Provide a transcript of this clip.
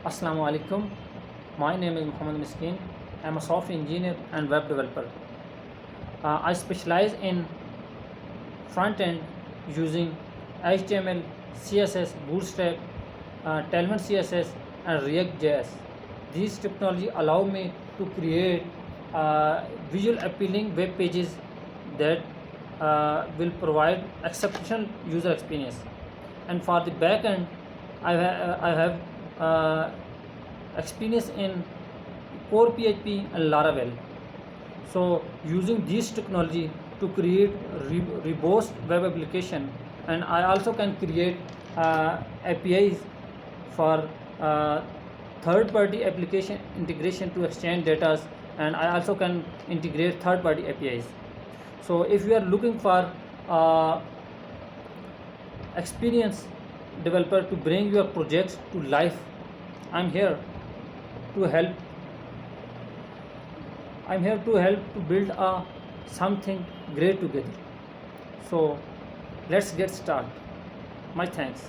Assalamu alaikum. My name is Maskeen. I'm a software engineer and web developer. I specialize in front end using HTML, CSS, Bootstrap, Tailwind CSS, and React.js. These technology allow me to create visual appealing web pages that will provide exceptional user experience. And for the back end, I have experience in core PHP and Laravel. So using this technology to create robust web application, and I also can create APIs for third-party application integration to exchange data, and I also can integrate third-party APIs. So if you are looking for experienced developer to bring your projects to life, I'm here to help. I'm here to help to build something great together. So let's get started. My thanks.